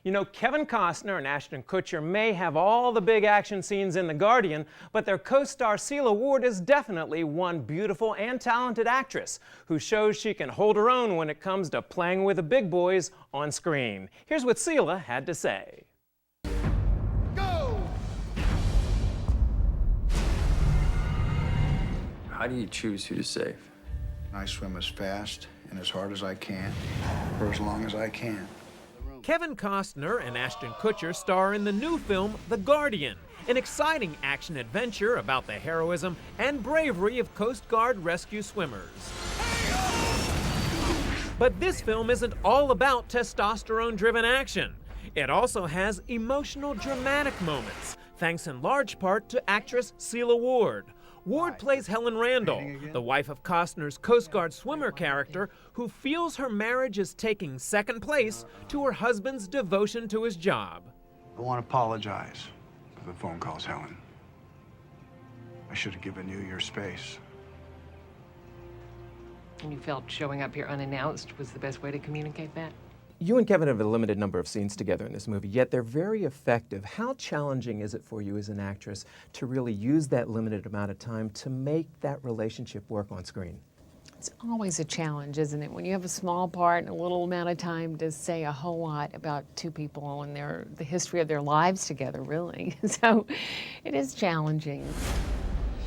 You know, Kevin Costner and Ashton Kutcher may have all the big action scenes in The Guardian, but their co-star Sela Ward is definitely one beautiful and talented actress who shows she can hold her own when it comes to playing with the big boys on screen. Here's what Sela had to say. Go! How do you choose who to save? I swim as fast and as hard as I can for as long as I can. Kevin Costner and Ashton Kutcher star in the new film The Guardian, an exciting action adventure about the heroism and bravery of Coast Guard rescue swimmers. But this film isn't all about testosterone-driven action. It also has emotional, dramatic moments, thanks in large part to actress Sela Ward. Ward plays Helen Randall, the wife of Costner's Coast Guard swimmer character, who feels her marriage is taking second place to her husband's devotion to his job. I want to apologize for the phone calls, Helen. I should have given you your space. And you felt showing up here unannounced was the best way to communicate that? You and Kevin have a limited number of scenes together in this movie, yet they're very effective. How challenging is it for you as an actress to really use that limited amount of time to make that relationship work on screen? It's always a challenge, isn't it? When you have a small part and a little amount of time to say a whole lot about two people and the history of their lives together, really. So it is challenging.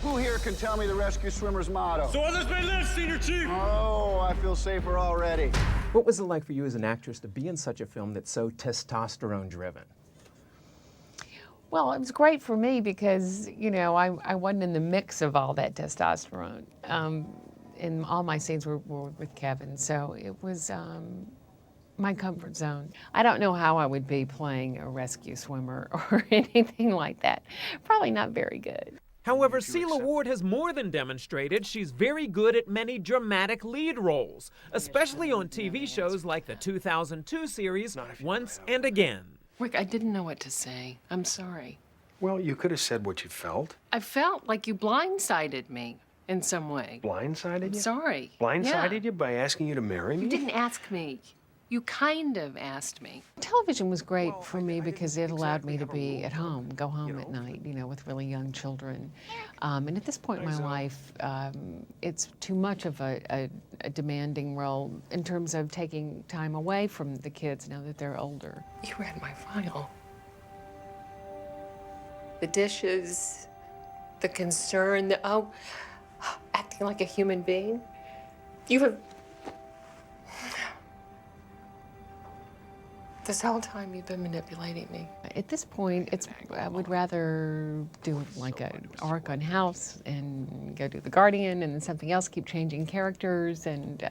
Who here can tell me the rescue swimmer's motto? So others may live, Senior Chief! Oh, I feel safer already. What was it like for you as an actress to be in such a film that's so testosterone-driven? Well, it was great for me because, you know, I wasn't in the mix of all that testosterone. And all my scenes were with Kevin, so it was my comfort zone. I don't know how I would be playing a rescue swimmer or anything like that. Probably not very good. However, Sela Ward has more than demonstrated she's very good at many dramatic lead roles, especially on TV shows like the 2002 series Once and Again. Rick, I didn't know what to say. I'm sorry. Well, you could have said what you felt. I felt like you blindsided me in some way. Blindsided you? Sorry. Blindsided you by asking you to marry me? You didn't ask me. You kind of asked me. Television was great for me because it allowed me to be at home, go home at night, you know, with really young children. And at this point in my life, it's too much of a demanding role in terms of taking time away from the kids now that they're older. You read my file. The dishes, the concern, acting like a human being. You have... This whole time you've been manipulating me. At this point, I would rather do like an arc on House and go do The Guardian and then something else, keep changing characters and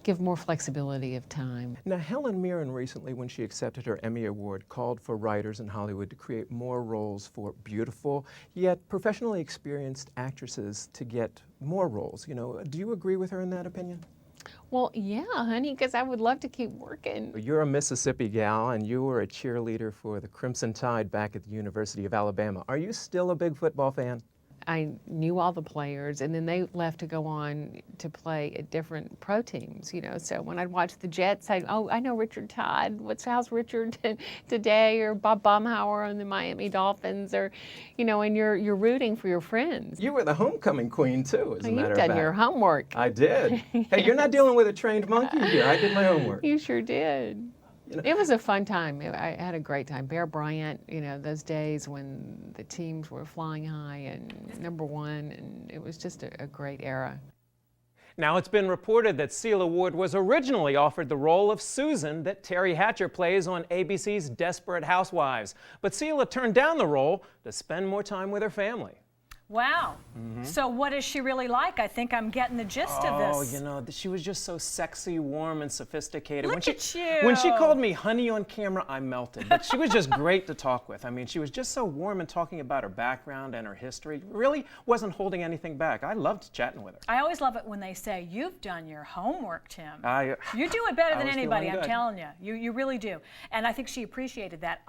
give more flexibility of time. Now, Helen Mirren recently, when she accepted her Emmy Award, called for writers in Hollywood to create more roles for beautiful, yet professionally experienced actresses to get more roles. You know, do you agree with her in that opinion? Well, yeah, honey, because I would love to keep working. You're a Mississippi gal, and you were a cheerleader for the Crimson Tide back at the University of Alabama. Are you still a big football fan? I knew all the players, and then they left to go on to play at different pro teams, you know. So when I'd watch the Jets, I know Richard Todd. How's Richard today? Or Bob Baumhauer on the Miami Dolphins, or, you know, and you're rooting for your friends. You were the homecoming queen too, as a matter of fact. You've done your homework. I did. Hey, you're not dealing with a trained monkey here. I did my homework. You sure did. You know, it was a fun time. I had a great time. Bear Bryant, you know, those days when the teams were flying high and #1, and it was just a great era. Now, it's been reported that Sela Ward was originally offered the role of Susan that Terry Hatcher plays on ABC's Desperate Housewives. But Sela turned down the role to spend more time with her family. Wow. So what is she really like? I think I'm getting the gist of this. Oh, you know, she was just so sexy, warm, and sophisticated. Look at you. When she called me honey on camera, I melted. But she was just great to talk with. I mean, she was just so warm and talking about her background and her history. Really wasn't holding anything back. I loved chatting with her. I always love it when they say, you've done your homework, Tim. You do it better than was anybody, feeling I'm good. telling you. You really do. And I think she appreciated that.